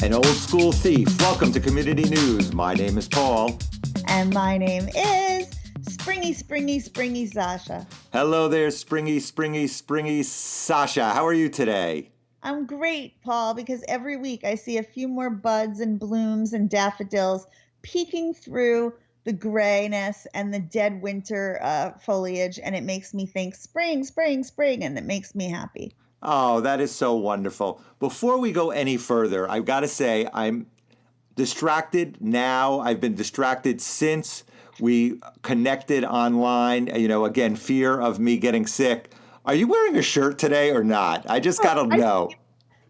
An old school thief. Welcome to Community News. My name is Paul. And my name is Springy Sasha. Hello there, Springy Sasha. How are you today? I'm great, Paul, because every week I see a few more buds and blooms and daffodils peeking through the grayness and the dead winter foliage, and it makes me think spring, and it makes me happy. Oh, that is so wonderful. Before we go any further, I've got to say I'm distracted now. I've been distracted since we connected online. Again, fear of me getting sick. Are you wearing a shirt today or not? I just got to know.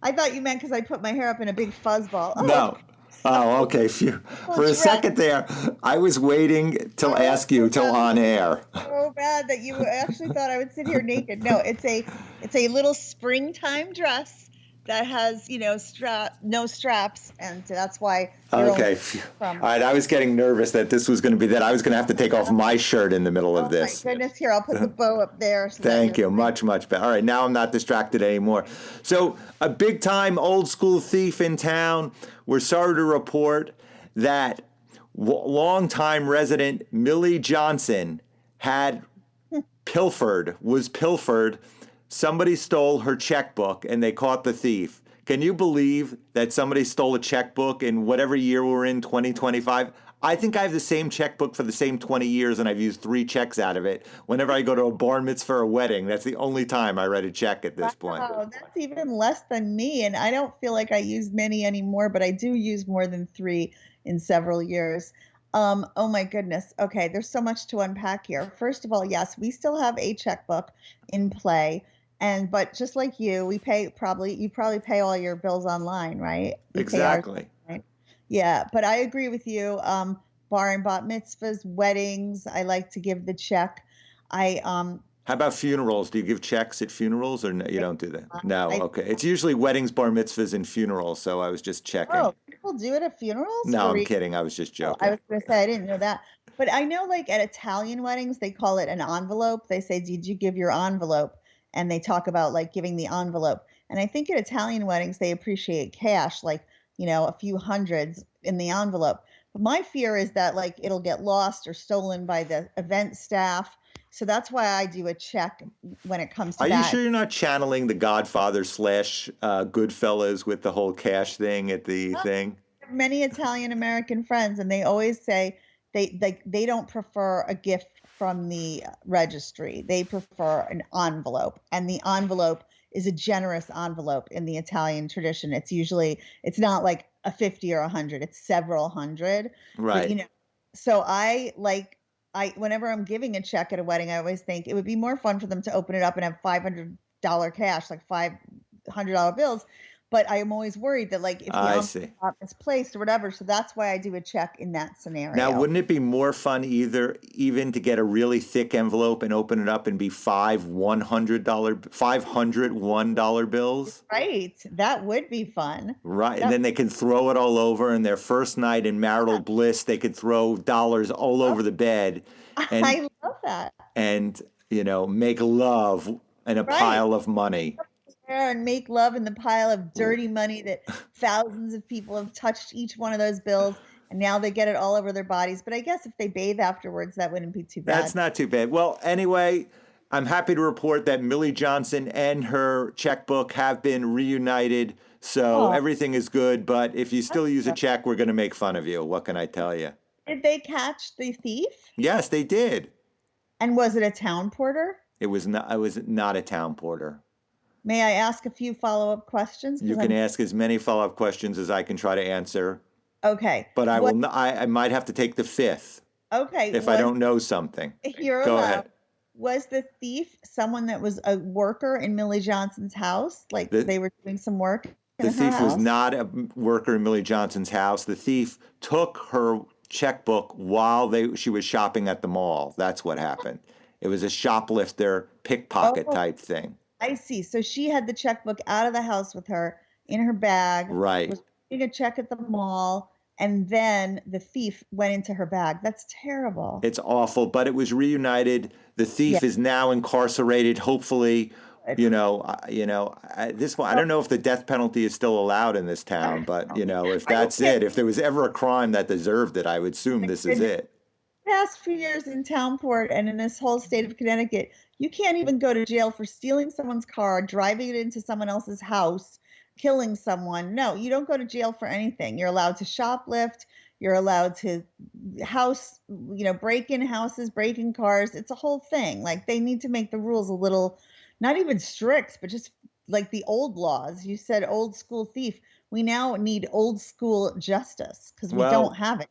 I thought you meant because I put my hair up in a big fuzzball. No. Oh, okay. Phew. For a second there, I was waiting to ask you till on air. So bad that you actually thought I would sit here naked. No, it's a little springtime dress that has, no straps, and that's why. Okay. All right. I was getting nervous that this was going to be that I was going to have to take off my shirt in the middle of this. My goodness, here, I'll put the bow up there. So Thank you. Much better. All right. Now I'm not distracted anymore. So a big time old school thief in town. We're sorry to report that longtime resident Millie Johnson was pilfered. Somebody stole her checkbook and they caught the thief. Can you believe that somebody stole a checkbook in whatever year we're in, 2025? I think I have the same checkbook for the same 20 years and I've used 3 checks out of it. Whenever I go to a bar mitzvah or a wedding, that's the only time I write a check at this point. Wow, that's even less than me. And I don't feel like I use many anymore, but I do use more than 3 in several years. Oh my goodness. Okay, there's so much to unpack here. First of all, yes, we still have a checkbook in play. But just like you, you probably pay all your bills online, right? Exactly. Right? Yeah, but I agree with you. Bar and bat mitzvahs, weddings, I like to give the check. How about funerals? Do you give checks at funerals or no, you don't do that? No, okay. It's usually weddings, bar mitzvahs, and funerals, so I was just checking. Oh, people do it at funerals? No, I'm kidding. I was just joking. I was going to say, I didn't know that. But I know like at Italian weddings, they call it an envelope. They say, did you give your envelope? And they talk about like giving the envelope. And I think at Italian weddings, they appreciate cash, like, a few hundreds in the envelope. But my fear is that like it'll get lost or stolen by the event staff. So that's why I do a check when it comes to that. Are you sure you're not channeling the Godfather / Goodfellas with the whole cash thing at the thing? I have many Italian American friends, and they always say they don't prefer a gift from the registry. They prefer an envelope, and the envelope is a generous envelope in the Italian tradition. It's not like a 50 or 100, it's several hundred. Right. But, so whenever I'm giving a check at a wedding, I always think it would be more fun for them to open it up and have $500 cash, like $500 bills. But I am always worried that like if the envelope is placed or whatever, so that's why I do a check in that scenario. Now, wouldn't it be more fun even to get a really thick envelope and open it up and be $500 $1 bills? Right, that would be fun. Right, and then they can throw it all over. And their first night in marital bliss, they could throw dollars all over the bed. And, I love that. And make love in a pile of money. And make love in the pile of dirty money that thousands of people have touched each one of those bills, and now they get it all over their bodies. But I guess if they bathe afterwards, that wouldn't be too bad. That's not too bad. Well, anyway, I'm happy to report that Millie Johnson and her checkbook have been reunited, so everything is good. But if you still use a check, we're going to make fun of you. What can I tell you? Did they catch the thief? Yes, they did. And was it a town porter? It was not a town porter. May I ask a few follow-up questions? You can ask as many follow-up questions as I can try to answer. Okay. But I might have to take the 5th. Okay. If I don't know something. Go ahead. Was the thief someone that was a worker in Millie Johnson's house? Like they were doing some work in her house? The thief was not a worker in Millie Johnson's house. The thief took her checkbook while she was shopping at the mall. That's what happened. It was a shoplifter, pickpocket type thing. I see. So she had the checkbook out of the house with her in her bag. Right. Was getting a check at the mall, and then the thief went into her bag. That's terrible. It's awful, but it was reunited. The thief is now incarcerated, hopefully Good. This one, I Well, don't know if the death penalty is still allowed in this town, but if I will that's say, it, if there was ever a crime that deserved it, I would assume my this is goodness, it. past few years in Townport and in this whole state of Connecticut, you can't even go to jail for stealing someone's car, driving it into someone else's house, killing someone. No, you don't go to jail for anything. You're allowed to shoplift. You're allowed to house, break in houses, break in cars. It's a whole thing. Like they need to make the rules a little, not even strict, but just like the old laws. You said old school thief. We now need old school justice because we don't Well, have it.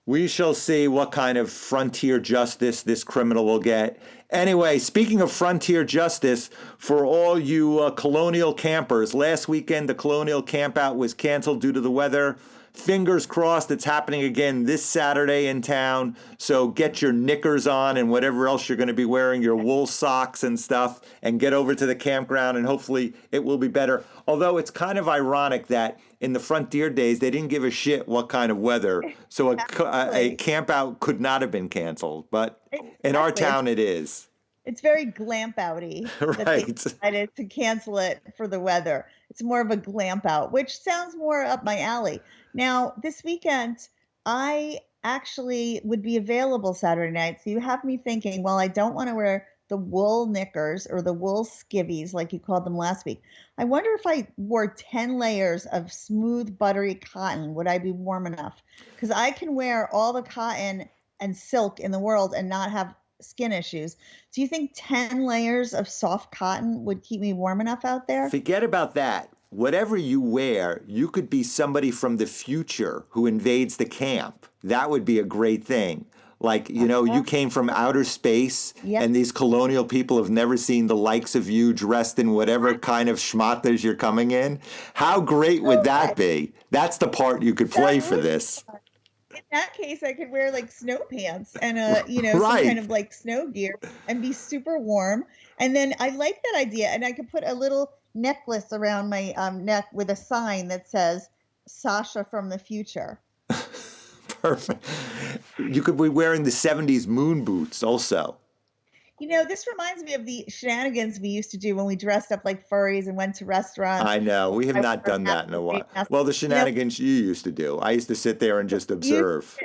we shall see what kind of frontier justice this criminal will get. Anyway, speaking of frontier justice, for all you colonial campers, last weekend the colonial campout was canceled due to the weather. Fingers crossed it's happening again this Saturday in town. So get your knickers on and whatever else you're going to be wearing, your wool socks and stuff, and get over to the campground and hopefully it will be better. Although it's kind of ironic that in the frontier days they didn't give a shit what kind of weather, so a Exactly. camp out could not have been canceled. But in our Exactly. town it is. It's very glamp outy that they Right. decided to cancel it for the weather. It's more of a glamp out, which sounds more up my alley. Now, this weekend, I actually would be available Saturday night. So you have me thinking, well, I don't want to wear the wool knickers or the wool skivvies like you called them last week. I wonder if I wore 10 layers of smooth, buttery cotton, would I be warm enough? Because I can wear all the cotton and silk in the world and not have skin issues. Do you think 10 layers of soft cotton would keep me warm enough out there? Forget about that. Whatever you wear, you could be somebody from the future who invades the camp. That would be a great thing. Like, you came from outer space Yep. and these colonial people have never seen the likes of you dressed in whatever kind of schmatters you're coming in. How great would So that good. be? That's the part you could play That for would this. In that case, I could wear like snow pants and some kind Right. of like snow gear and be super warm. And then I like that idea. And I could put a little necklace around my neck with a sign that says Sasha from the future. Perfect. You could be wearing the 70s moon boots also. This reminds me of the shenanigans we used to do when we dressed up like furries and went to restaurants. I know. We have I not wore a done that in a while. masquerade mask. Well, the You know, shenanigans you used to do. I used to sit there and just you observe.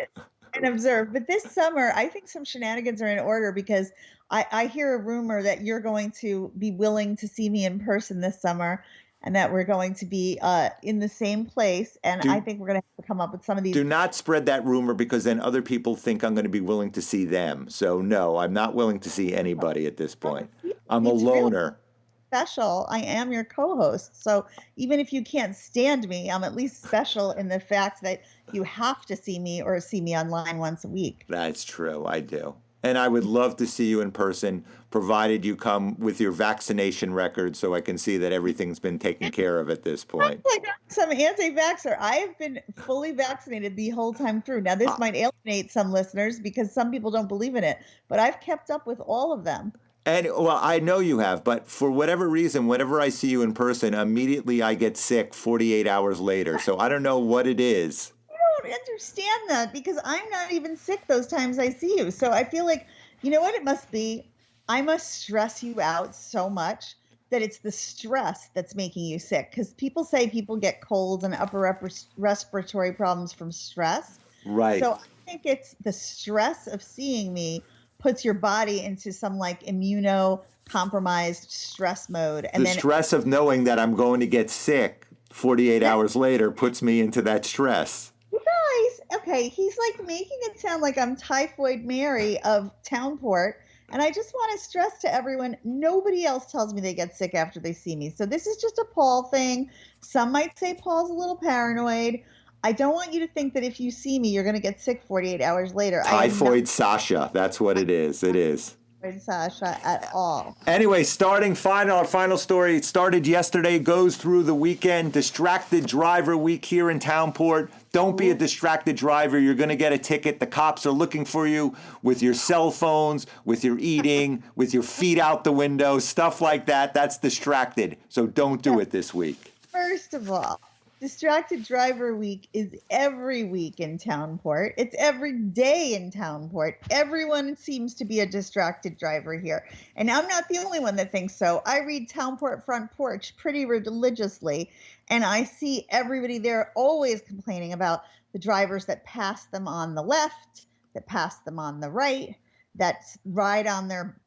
and observe. But this summer, I think some shenanigans are in order because I hear a rumor that you're going to be willing to see me in person this summer and that we're going to be in the same place. And I Do think we're going to have to come up with some of these. do not spread that rumor because then other people think I'm going to be willing to see them. So no, I'm not willing to see anybody at this point. I'm a It's really loner. special. I am your co host. So even if you can't stand me, I'm at least special in the fact that you have to see me or see me online once a week. That's true. I do. And I would love to see you in person, provided you come with your vaccination record so I can see that everything's been taken care of at this point. Like I'm some anti-vaxxer. I have been fully vaccinated the whole time through. Now, this Uh, might alienate some listeners because some people don't believe in it, but I've kept up with all of them. And well, I know you have, but for whatever reason, whenever I see you in person, immediately I get sick 48 hours later. So I don't know what it is. I don't understand that because I'm not even sick those times I see you. So I feel like, you know what it must be? I must stress you out so much that it's the stress that's making you sick. Because people say people get colds and upper respiratory problems from stress. Right. So I think it's the stress of seeing me puts your body into some like immunocompromised stress mode. And The then stress of knowing that I'm going to get sick 48 yeah, hours later puts me into that stress. you guys, okay, he's like making it sound like I'm Typhoid Mary of Townport. And I just want to stress to everyone, nobody else tells me they get sick after they see me. So this is just a Paul thing. Some might say Paul's a little paranoid. I don't want you to think that if you see me, you're going to get sick 48 hours later. I am not Typhoid Sasha. That's what it is. It is. Typhoid Sasha at all. Anyway, our final story. It started yesterday, goes through the weekend. Distracted driver week here in Townport. Don't be a distracted driver. You're going to get a ticket. The cops are looking for you with your cell phones, with your eating, with your feet out the window, stuff like that. That's distracted. So don't do it this week. First of all, Distracted Driver Week is every week in Townport. It's every day in Townport. Everyone seems to be a distracted driver here. And I'm not the only one that thinks so. I read Townport Front Porch pretty religiously, and I see everybody there always complaining about the drivers that pass them on the left, that pass them on the right, that ride on their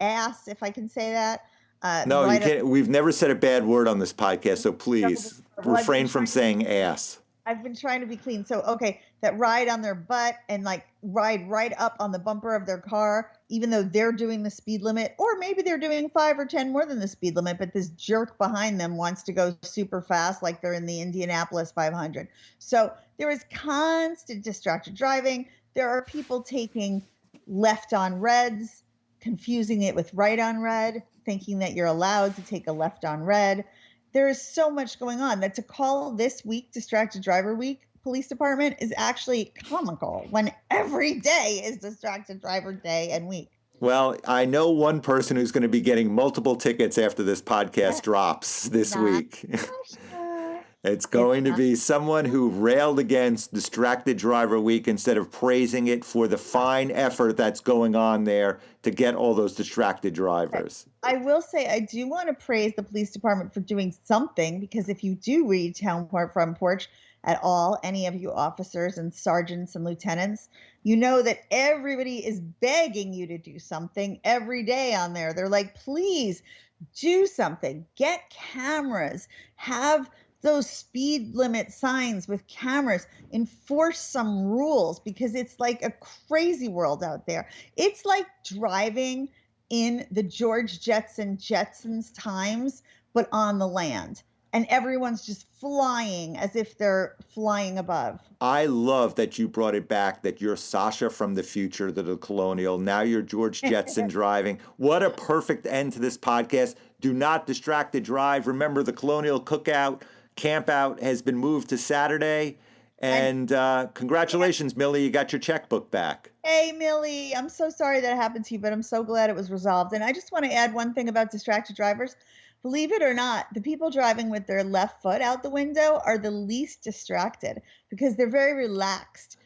ass, if I can say that. No, you Right can't. We've never said a bad word on this podcast, so please refrain from saying ass. I've been trying to be clean. So, okay, that ride on their butt and like ride right up on the bumper of their car, even though they're doing the speed limit, or maybe they're doing 5 or 10 more than the speed limit, but this jerk behind them wants to go super fast like they're in the Indianapolis 500. So there is constant distracted driving. There are people taking left on reds, confusing it with right on red, thinking that you're allowed to take a left on red. There is so much going on that to call this week Distracted Driver Week, police department, is actually comical when every day is Distracted Driver Day and week. Well, I know one person who's going to be getting multiple tickets after this podcast drops this week. It's going to be someone who railed against Distracted Driver Week instead of praising it for the fine effort that's going on there to get all those distracted drivers. I will say I do want to praise the police department for doing something, because if you do read Townport Front Porch at all, any of you officers and sergeants and lieutenants, you know that everybody is begging you to do something every day on there. They're like, please do something. Get cameras. Have those speed limit signs with cameras, enforce some rules, because it's like a crazy world out there. It's like driving in the George Jetsons times, but on the land. And everyone's just flying as if they're flying above. I love that you brought it back, that you're Sasha from the future, the Colonial. Now you're George Jetson driving. What a perfect end to this podcast. Do not distract the drive. Remember, the Colonial Cookout Camp Out has been moved to Saturday. And congratulations, Millie, you got your checkbook back. Hey, Millie, I'm so sorry that happened to you, but I'm so glad it was resolved. And I just want to add one thing about distracted drivers. Believe it or not, the people driving with their left foot out the window are the least distracted, because they're very relaxed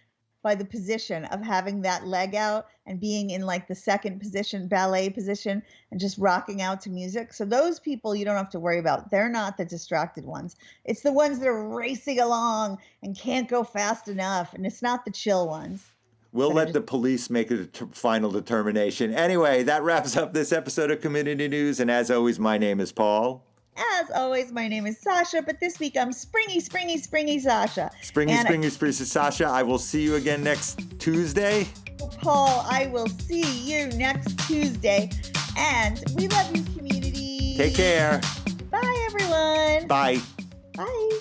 by the position of having that leg out and being in like the second position, ballet position, and just rocking out to music. So those people you don't have to worry about. They're not the distracted ones. It's the ones that are racing along and can't go fast enough. And it's not the chill ones. We'll let the police make a final determination. Anyway, that wraps up this episode of Community News. And as always, my name is Paul. As always, my name is Sasha, but this week I'm Springy Sasha. Springy Sasha. I will see you again next Tuesday. Paul, I will see you next Tuesday. And we love you, community. Take care. Bye, everyone. Bye. Bye.